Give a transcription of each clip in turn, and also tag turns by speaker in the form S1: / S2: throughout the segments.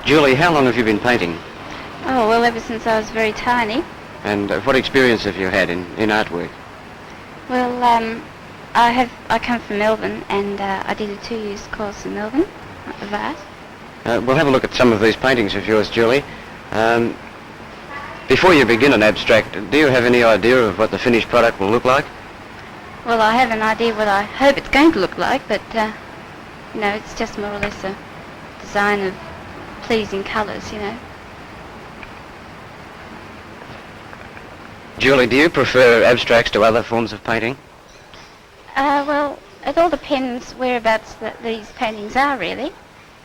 S1: Julie, how long have you been painting?
S2: Oh, well, ever since I was very tiny.
S1: And what experience have you had in artwork?
S2: Well, I come from Melbourne, and I did a 2-year course in Melbourne of art.
S1: We'll have a look at some of these paintings of yours, Julie. Before you begin an abstract, do you have any idea of what the finished product will look like?
S2: Well, I have an idea what I hope it's going to look like, but, you know, it's just more or less a design of pleasing colours, you know.
S1: Julie, do you prefer abstracts to other forms of painting?
S2: Well, it all depends whereabouts these paintings are, really.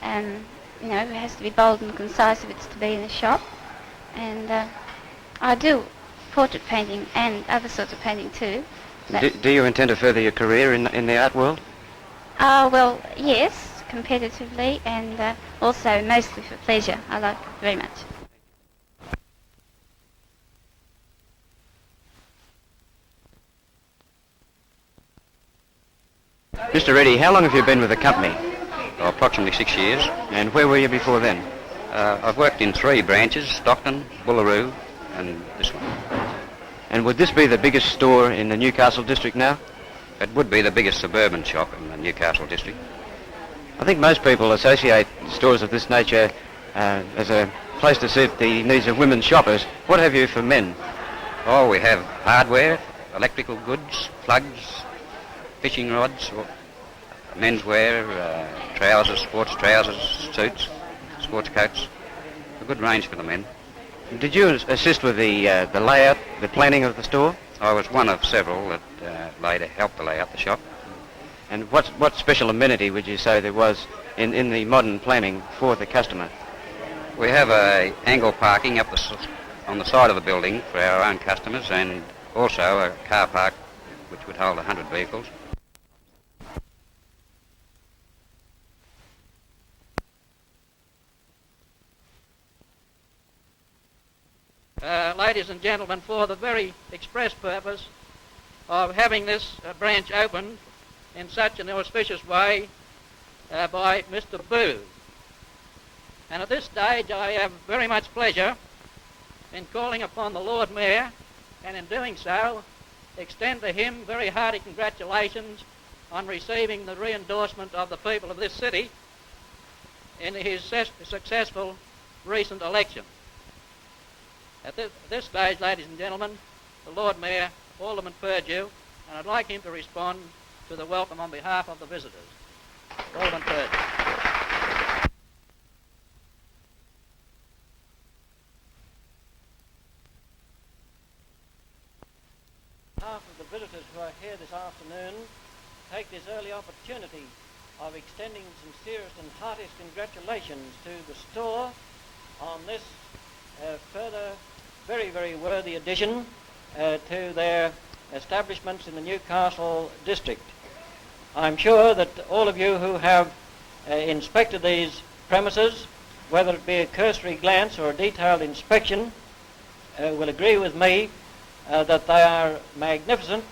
S2: You know, it has to be bold and concise if it's to be in a shop. And I do portrait painting and other sorts of painting too.
S1: Do you intend to further your career in the art world?
S2: Well, yes, competitively, and also mostly for pleasure. I like it very much.
S1: Mr. Reddy, how long have you been with the company?
S3: Oh, approximately 6 years.
S1: And where were you before then?
S3: I've worked in 3 branches, Stockton, Bullaroo and this one.
S1: And would this be the biggest store in the Newcastle district now?
S3: It would be the biggest suburban shop in the Newcastle district.
S1: I think most people associate stores of this nature as a place to suit the needs of women shoppers. What have you for men?
S3: Oh, we have hardware, electrical goods, plugs, fishing rods, menswear, trousers, sports trousers, suits, sports coats. A good range for the men.
S1: Did you assist with the layout, the planning of the store?
S3: I was one of several that helped to lay out the shop.
S1: And what special amenity would you say there was in the modern planning for the customer?
S3: We have a angle parking up on the side of the building for our own customers, and also a car park which would hold 100 vehicles.
S4: Ladies and gentlemen, for the very express purpose of having this branch opened in such an auspicious way by Mr. Boo. And at this stage I have very much pleasure in calling upon the Lord Mayor, and in doing so extend to him very hearty congratulations on receiving the re-endorsement of the people of this city in his successful recent election. At this stage, ladies and gentlemen, the Lord Mayor, Alderman Purdue, and I'd like him to respond to the welcome on behalf of the visitors. Alderman Purdue. On behalf of the visitors who are here this afternoon, take this early opportunity of extending sincerest and heartiest congratulations to the store on this further very, very worthy addition to their establishments in the Newcastle district. I'm sure that all of you who have inspected these premises, whether it be a cursory glance or a detailed inspection, will agree with me that they are magnificent,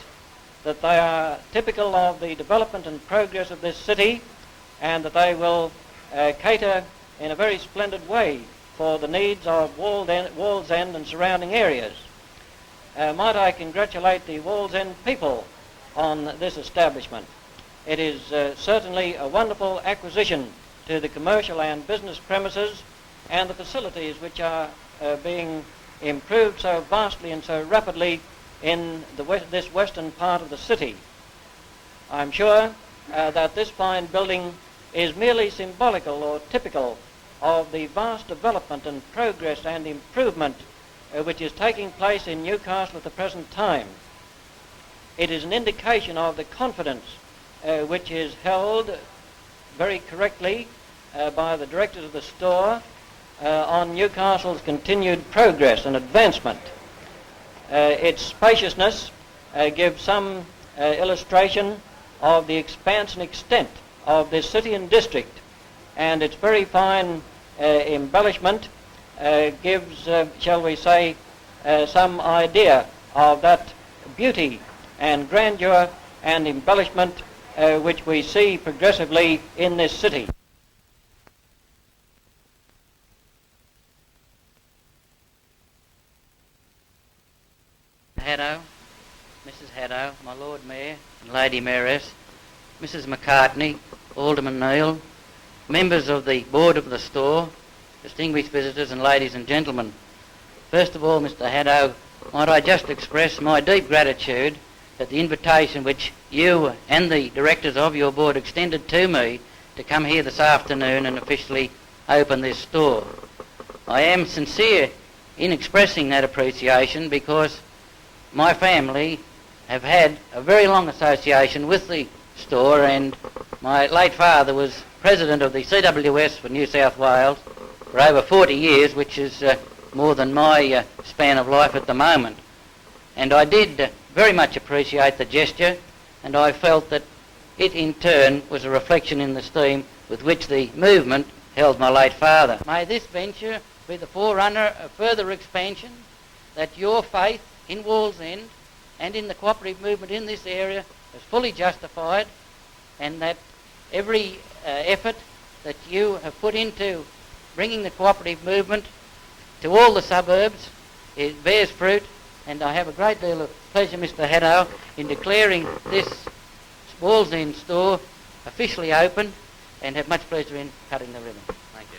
S4: that they are typical of the development and progress of this city, and that they will cater in a very splendid way for the needs of Wall's End and surrounding areas. Might I congratulate the Wall's End people on this establishment. It is certainly a wonderful acquisition to the commercial and business premises and the facilities which are being improved so vastly and so rapidly in this western part of the city. I'm sure that this fine building is merely symbolical or typical of the vast development and progress and improvement which is taking place in Newcastle at the present time. It is an indication of the confidence which is held very correctly by the directors of the store on Newcastle's continued progress and advancement. Its spaciousness gives some illustration of the expanse and extent of this city and district, and its very fine embellishment gives, shall we say, some idea of that beauty and grandeur and embellishment which we see progressively in this city.
S5: Haddo, Mrs. Haddo, my Lord Mayor and Lady Mayoress, Mrs. McCartney, Alderman Neal, members of the board of the store, distinguished visitors and ladies and gentlemen. First of all, Mr. Haddo, might I just express my deep gratitude at the invitation which you and the directors of your board extended to me to come here this afternoon and officially open this store. I am sincere in expressing that appreciation because my family have had a very long association with the store, and my late father was president of the CWS for New South Wales for over 40 years, which is more than my span of life at the moment. And I did very much appreciate the gesture, and I felt that it in turn was a reflection in the esteem with which the movement held my late father. May this venture be the forerunner of further expansion, that your faith in Wallsend and in the cooperative movement in this area is fully justified, and that every effort that you have put into bringing the cooperative movement to all the suburbs, it bears fruit. And I have a great deal of pleasure, Mr. Haddo, in declaring this Wallsend store officially open, and have much pleasure in cutting the ribbon. Thank you.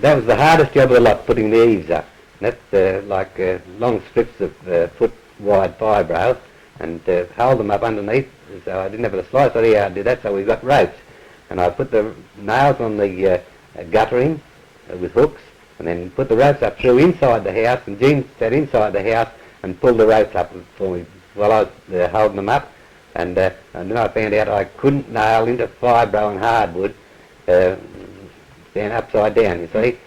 S6: that was the hardest job of the lot, putting the eaves up. And that's like long strips of foot-wide fibro, and hold them up underneath. So I didn't have a slice idea how to do that, so we got ropes. And I put the nails on the guttering with hooks, and then put the ropes up through inside the house, and Jean sat inside the house and pulled the ropes up for me while I was holding them up. And then I found out I couldn't nail into fibro and hardwood upside down, you see.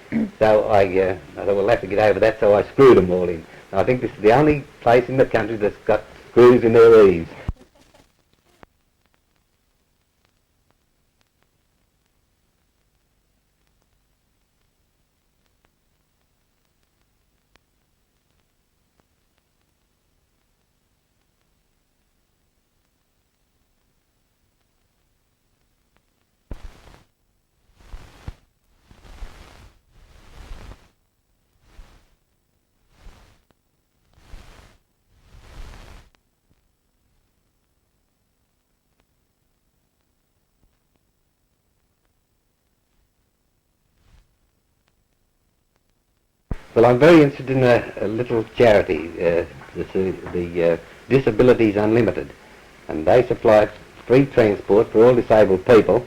S6: So I thought we'll have to get over that, so I screwed them all in. And I think this is the only place in the country that's got screws in their eaves. Well, I'm very interested in a little charity, the Disabilities Unlimited, and they supply free transport for all disabled people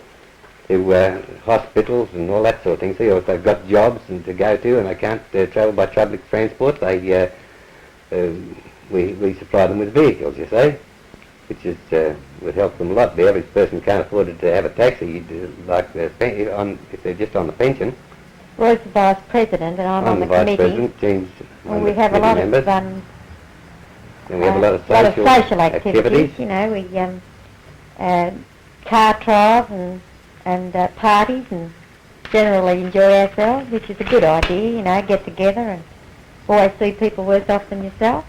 S6: to hospitals and all that sort of thing. So if they've got jobs and to go to and they can't travel by public transport, they we supply them with vehicles, you see, which is would help them a lot. The average person can't afford to have a taxi, like if they're just on the pension.
S7: Roy's the Vice President and I'm on the
S6: Vice
S7: committee.
S6: President, James,
S7: Well, we have a lot of
S6: and we have a lot of social
S7: activities. You know, we car trials and parties, and generally enjoy ourselves, which is a good idea. You know, get together and always see people worse off than yourself.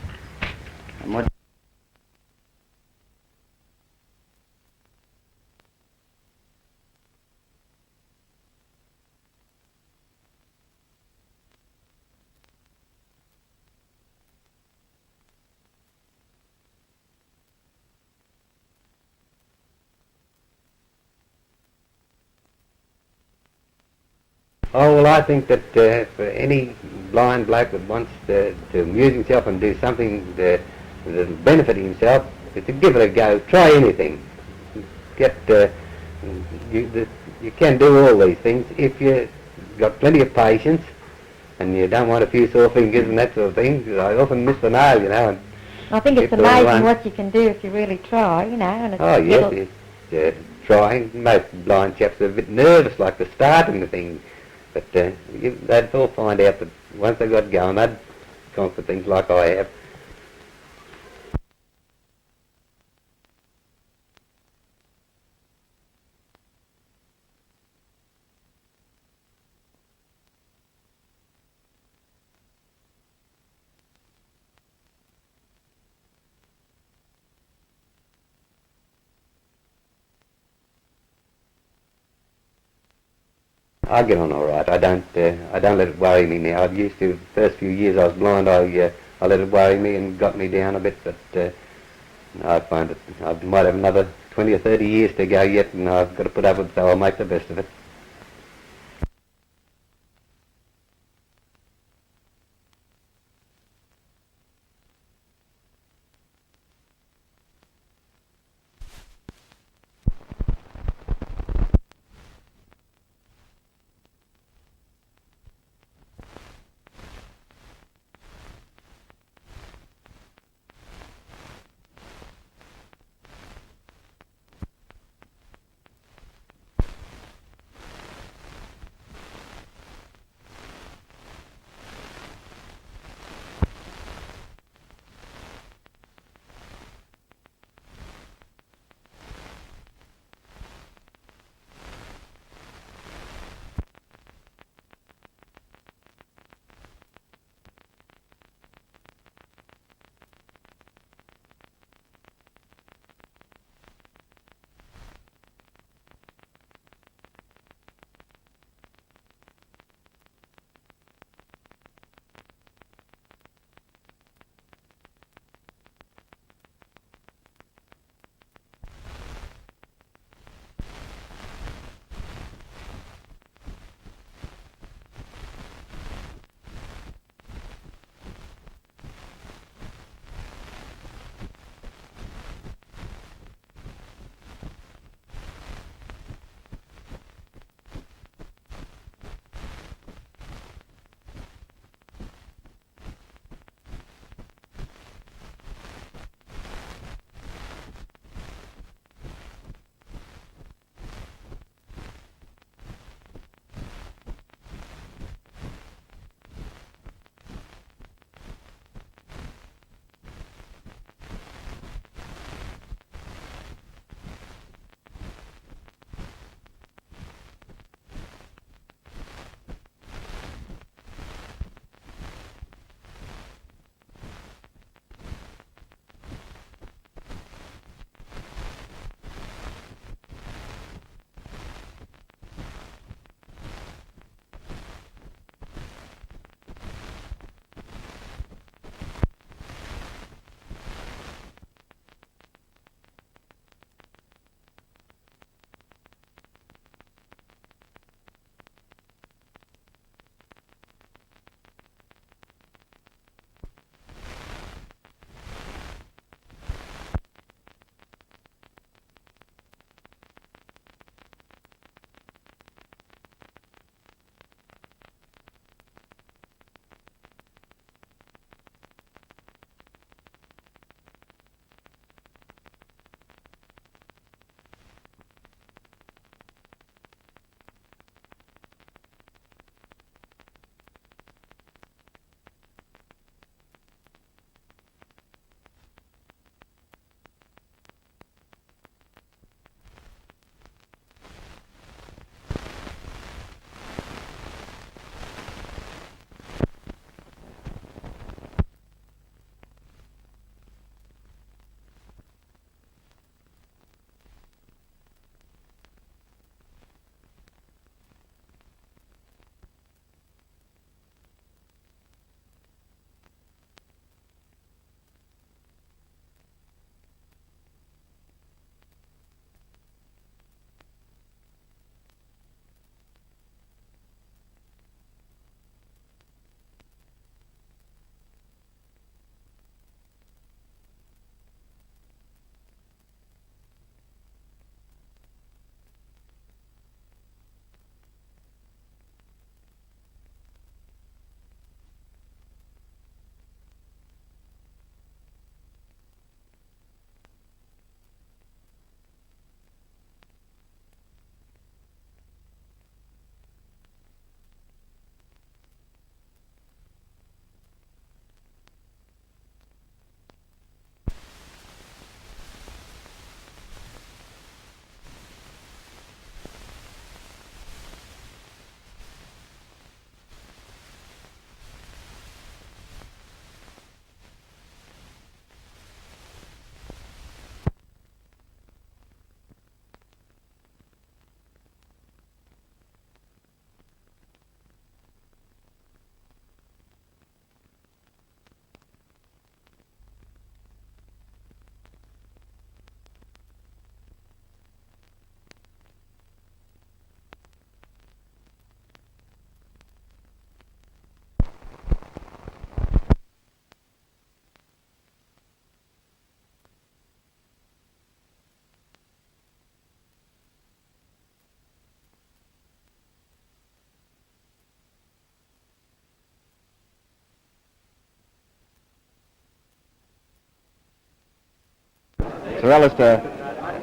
S6: And what Oh, well, I think that for any blind bloke that wants to amuse himself and do something that'll benefit himself, is to give it a go. Try anything. You can do all these things if you've got plenty of patience and you don't want a few sore fingers and that sort of thing. I often miss the nail, you know. And
S7: I think it's amazing what you can do if you really try, you know. And it's
S6: yes, trying. Most blind chaps are a bit nervous, like the starting the thing. But they'd all find out that once they got going, they'd conquer things like I have. I get on all right. I don't let it worry me now. I used to. The first few years I was blind, I let it worry me and got me down a bit. But I find that I might have another 20 or 30 years to go yet, and I've got to put up with it, so I'll make the best of it.
S1: Sir Alistair,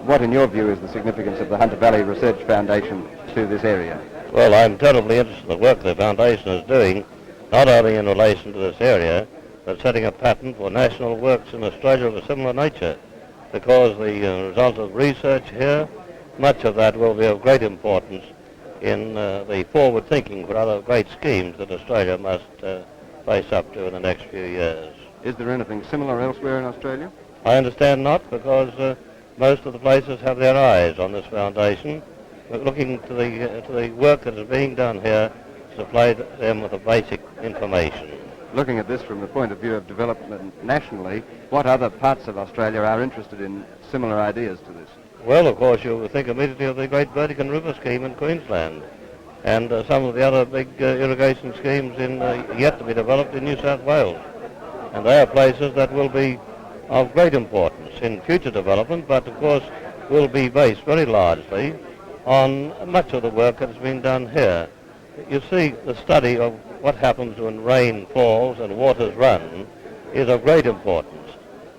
S1: what in your view is the significance of the Hunter Valley Research Foundation to this area?
S8: Well, I'm terribly interested in the work the foundation is doing, not only in relation to this area, but setting a pattern for national works in Australia of a similar nature, because the result of research here, much of that will be of great importance in the forward thinking for other great schemes that Australia must face up to in the next few years.
S1: Is there anything similar elsewhere in Australia?
S8: I understand not, because most of the places have their eyes on this foundation, looking to the work that is being done here to supply them with the basic information.
S1: Looking at this from the point of view of development nationally, what other parts of Australia are interested in similar ideas to this?
S8: Well, of course, you think immediately of the Great Vertigan River scheme in Queensland, and some of the other big irrigation schemes yet to be developed in New South Wales. And they are places that will be of great importance in future development, but of course will be based very largely on much of the work that has been done here. You see, the study of what happens when rain falls and waters run is of great importance.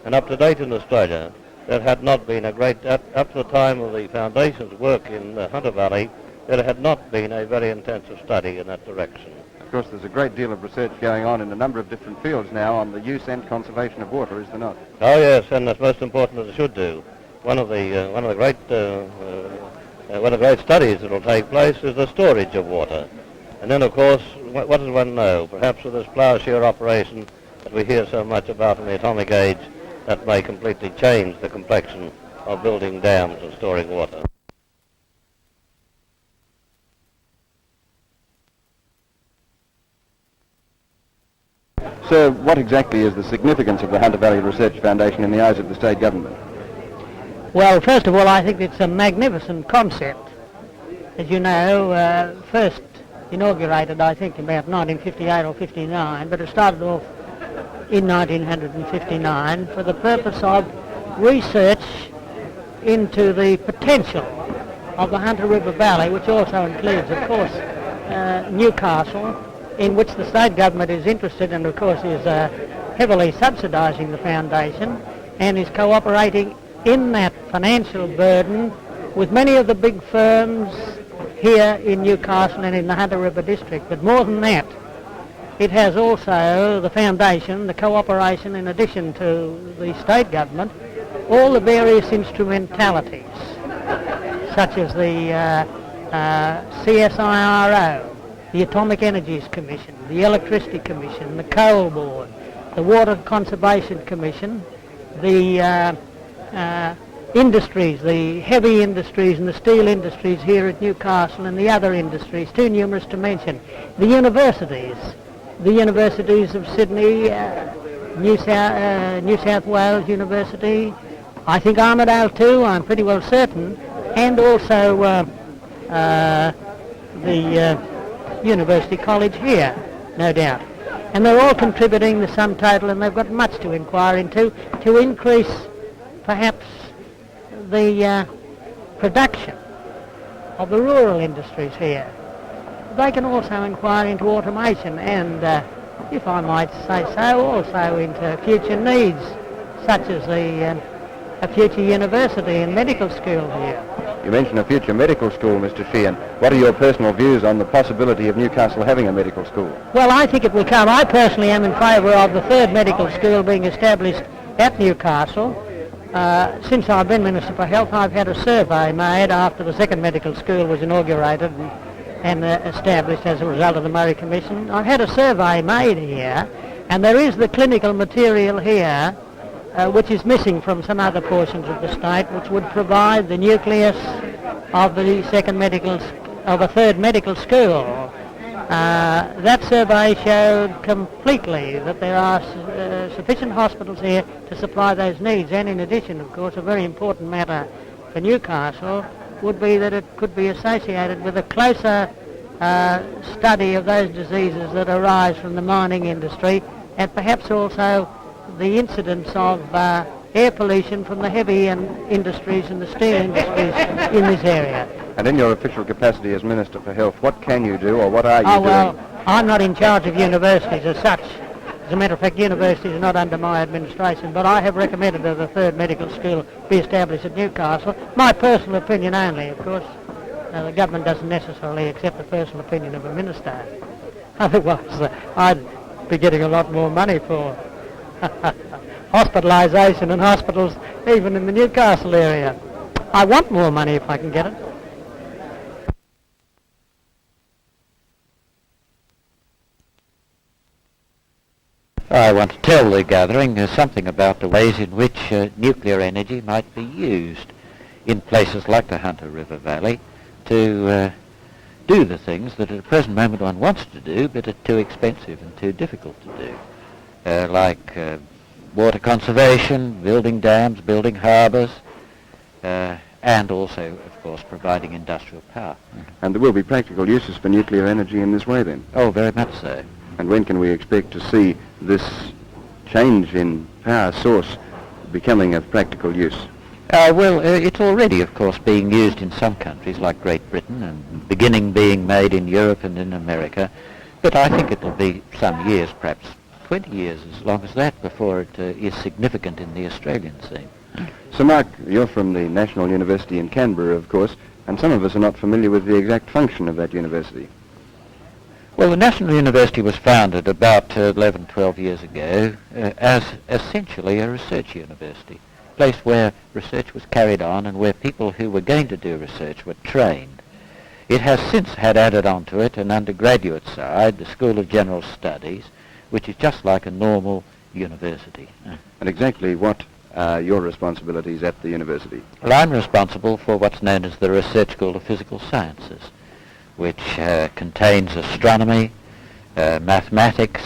S8: And up to date in Australia, there had not been up to the time of the Foundation's work in the Hunter Valley, there had not been a very intensive study in that direction.
S1: Of course, there's a great deal of research going on in a number of different fields now on the use and conservation of water, is there not?
S8: Oh yes, and that's most important that it should do. One of the great studies that will take place is the storage of water. And then, of course, what does one know? Perhaps with this ploughshare operation that we hear so much about in the atomic age, that may completely change the complexion of building dams and storing water.
S1: So what exactly is the significance of the Hunter Valley Research Foundation in the eyes of the state government?
S9: Well, first of all, I think it's a magnificent concept. As you know, first inaugurated, I think, about 1958 or 59, but it started off in 1959 for the purpose of research into the potential of the Hunter River Valley, which also includes, of course, Newcastle, in which the state government is interested and, of course, is heavily subsidising the foundation and is cooperating in that financial burden with many of the big firms here in Newcastle and in the Hunter River district. But more than that, it has also the foundation, the cooperation, in addition to the state government, all the various instrumentalities, such as the CSIRO, the Atomic Energies Commission, the Electricity Commission, the Coal Board, the Water Conservation Commission, the industries, the heavy industries and the steel industries here at Newcastle, and the other industries, too numerous to mention. The universities of Sydney, New South Wales University, I think Armidale too, I'm pretty well certain, and also the University College here, no doubt. And they're all contributing the sum total, and they've got much to inquire into to increase perhaps the production of the rural industries here. They can also inquire into automation and, if I might say so, also into future needs, such as a future university and medical school here.
S1: You mentioned a future medical school, Mr. Sheehan. What are your personal views on the possibility of Newcastle having a medical school?
S9: Well, I think it will come. I personally am in favour of the third medical school being established at Newcastle. Since I've been Minister for Health, I've had a survey made after the second medical school was inaugurated and established as a result of the Murray Commission. I've had a survey made here, and there is the clinical material here which is missing from some other portions of the state, which would provide the nucleus of the third medical school. That survey showed completely that there are sufficient hospitals here to supply those needs, and in addition, of course, a very important matter for Newcastle would be that it could be associated with a closer study of those diseases that arise from the mining industry, and perhaps also the incidence of air pollution from the heavy industries and the steel industries in this area.
S1: And in your official capacity as Minister for Health, what can you do, or what are you doing?
S9: Well, I'm not in charge of universities as such. As a matter of fact, universities are not under my administration, but I have recommended that a third medical school be established at Newcastle. My personal opinion only, of course. The government doesn't necessarily accept the personal opinion of a minister. Otherwise, I'd be getting a lot more money for hospitalisation and hospitals even in the Newcastle area. I want more money if I can get it.
S10: I want to tell the gathering something about the ways in which nuclear energy might be used in places like the Hunter River Valley to do the things that at the present moment one wants to do but are too expensive and too difficult to do, like water conservation, building dams, building harbours, and also, of course, providing industrial power.
S11: And there will be practical uses for nuclear energy in this way then?
S10: Oh, very much so.
S11: And when can we expect to see this change in power source becoming of practical use?
S10: Well, it's already, of course, being used in some countries like Great Britain and beginning being made in Europe and in America. But I think it'll be some years, perhaps 20 years, as long as that, before it is significant in the Australian scene.
S11: So, Mark, you're from the National University in Canberra, of course, and some of us are not familiar with the exact function of that university.
S10: Well, the National University was founded about 11, 12 years ago as essentially a research university, a place where research was carried on and where people who were going to do research were trained. It has since had added onto it an undergraduate side, the School of General Studies, which is just like a normal university.
S11: And exactly what are your responsibilities at the university?
S10: Well, I'm responsible for what's known as the Research School of Physical Sciences, which contains astronomy, mathematics,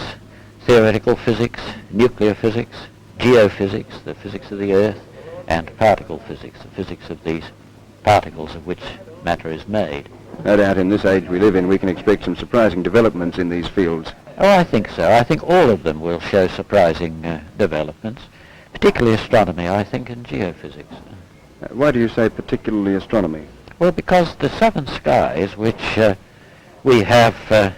S10: theoretical physics, nuclear physics, geophysics, the physics of the Earth, and particle physics, the physics of these particles of which matter is made.
S11: No doubt in this age we live in we can expect some surprising developments in these fields.
S10: Oh, I think so. I think all of them will show surprising developments, particularly astronomy, I think, and geophysics.
S11: Why do you say particularly astronomy?
S10: Well, because the southern skies, which we have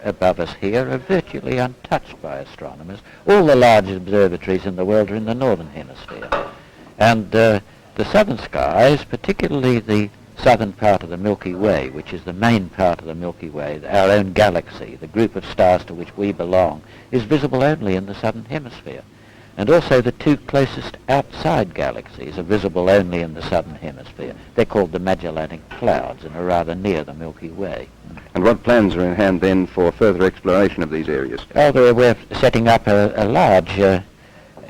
S10: above us here, are virtually untouched by astronomers. All the large observatories in the world are in the northern hemisphere. And the southern skies, particularly the southern part of the Milky Way, which is the main part of the Milky Way, our own galaxy, the group of stars to which we belong, is visible only in the southern hemisphere. And also the two closest outside galaxies are visible only in the southern hemisphere. They're called the Magellanic Clouds and are rather near the Milky Way.
S11: And what plans are in hand then for further exploration of these areas?
S10: Oh, we're setting up a large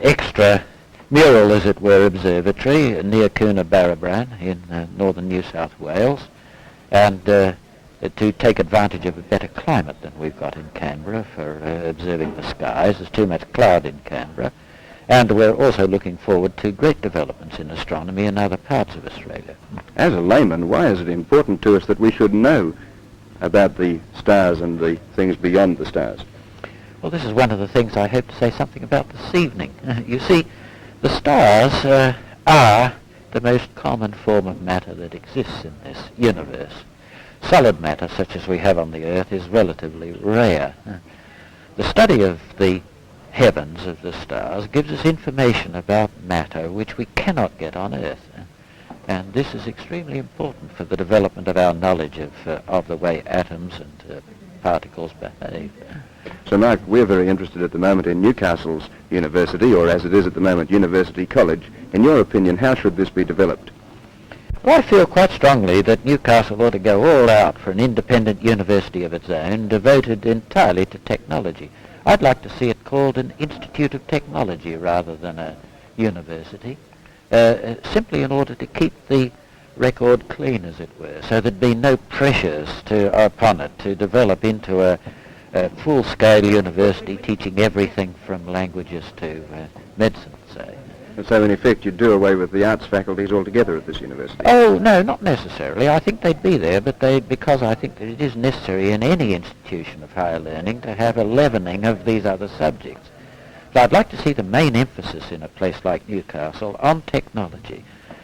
S10: extra mural, as it were, observatory near Coonabarabran in northern New South Wales, and to take advantage of a better climate than we've got in Canberra for observing the skies. There's too much cloud in Canberra. And we're also looking forward to great developments in astronomy in other parts of Australia.
S11: As a layman, why is it important to us that we should know about the stars and the things beyond the stars?
S10: Well, this is one of the things I hope to say something about this evening. You see, the stars are the most common form of matter that exists in this universe. Solid matter, such as we have on the Earth, is relatively rare. The study of the heavens of the stars gives us information about matter which we cannot get on Earth. And this is extremely important for the development of our knowledge of the way atoms and particles behave.
S11: So, Mark, we're very interested at the moment in Newcastle's university, or as it is at the moment, University College. In your opinion, how should this be developed?
S10: Well, I feel quite strongly that Newcastle ought to go all out for an independent university of its own, devoted entirely to technology. I'd like to see it called an Institute of Technology rather than a university, simply in order to keep the record clean, as it were, so there'd be no pressures upon it to develop into a full-scale university teaching everything from languages to medicine, say.
S11: And so, in effect, you'd do away with the arts faculties altogether at this university?
S10: Oh, no, not necessarily. I think they'd be there, but because I think that it is necessary in any institution of higher learning to have a leavening of these other subjects. So I'd like to see the main emphasis in a place like Newcastle on technology.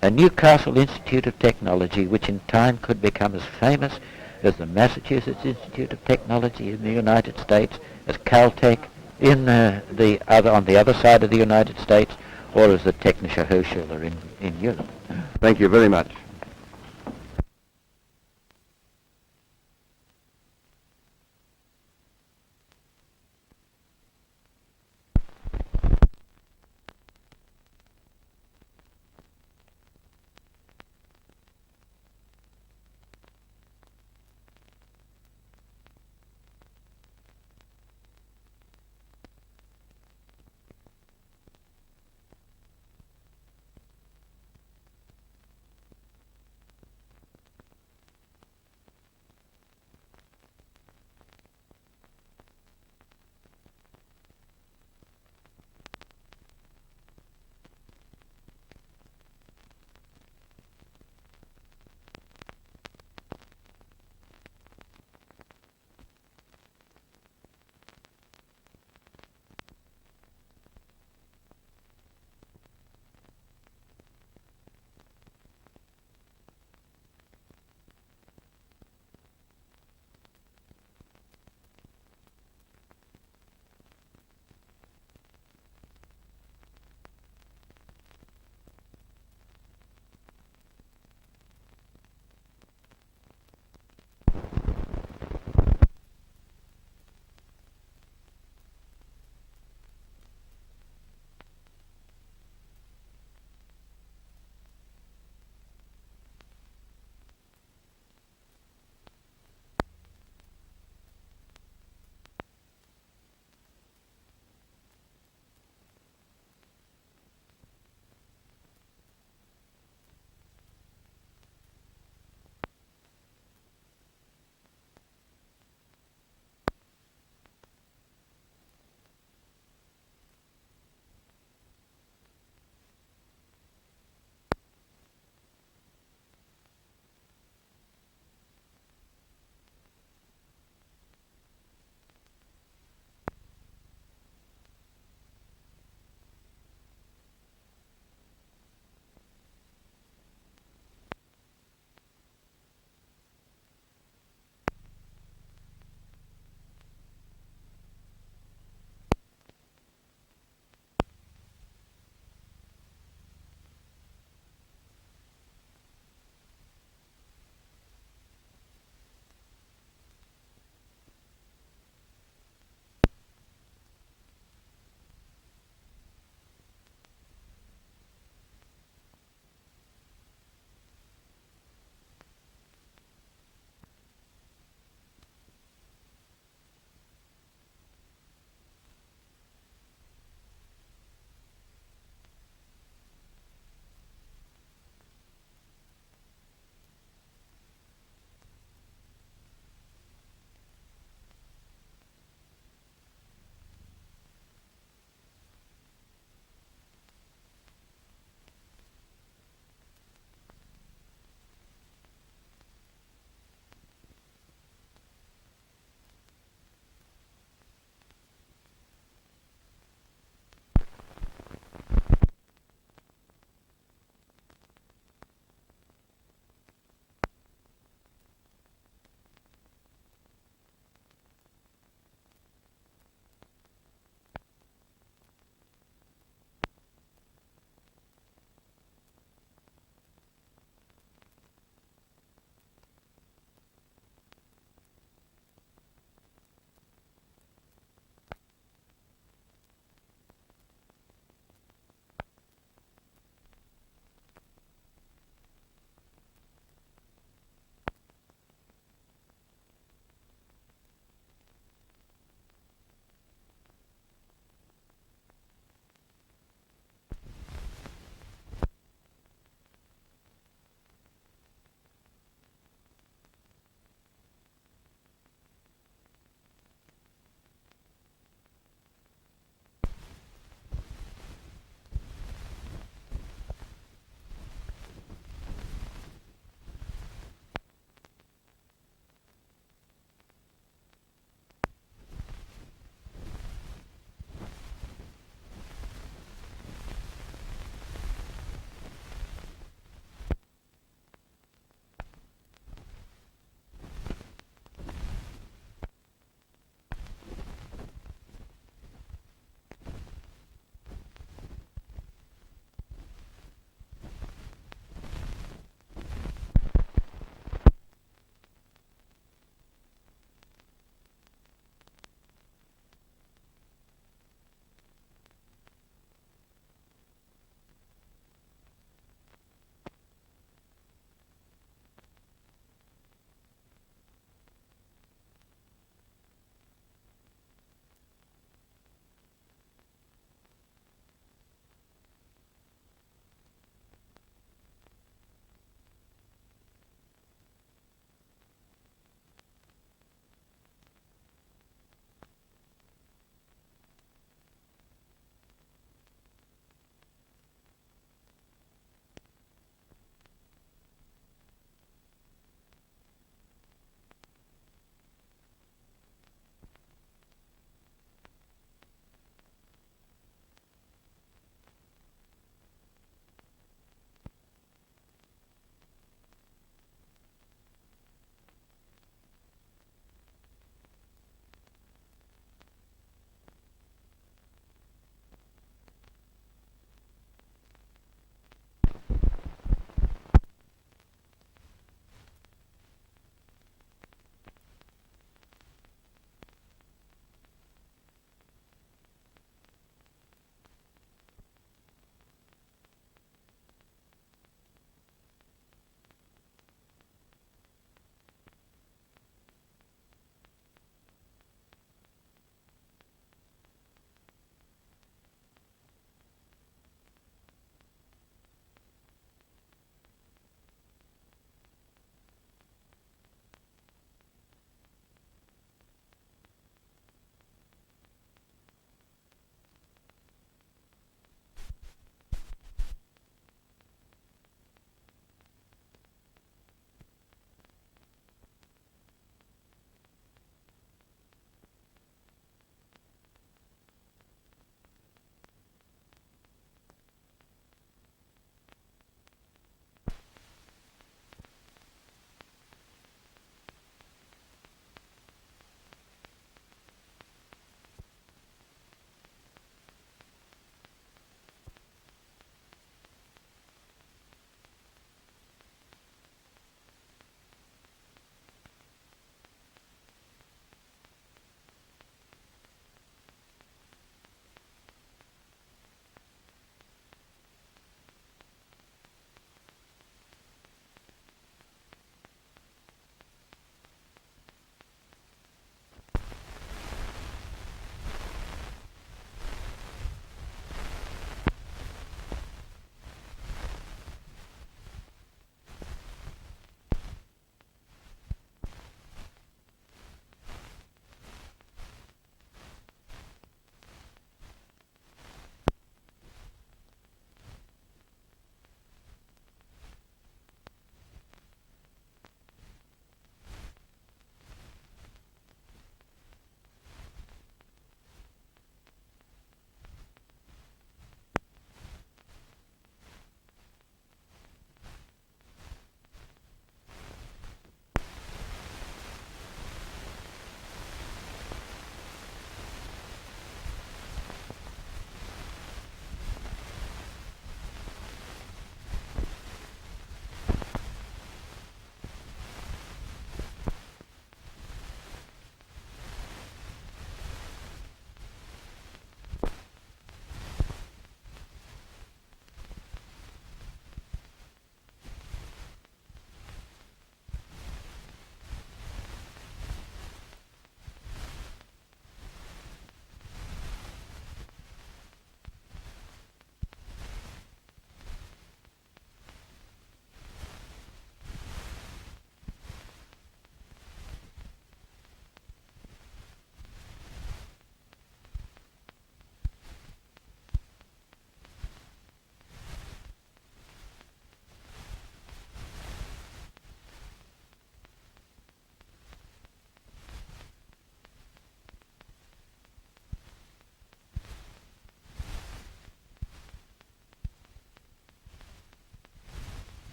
S10: A Newcastle Institute of Technology, which in time could become as famous as the Massachusetts Institute of Technology in the United States, as Caltech, in on the other side of the United States, or as the Technische Hochschule in Europe.
S11: Thank you very much.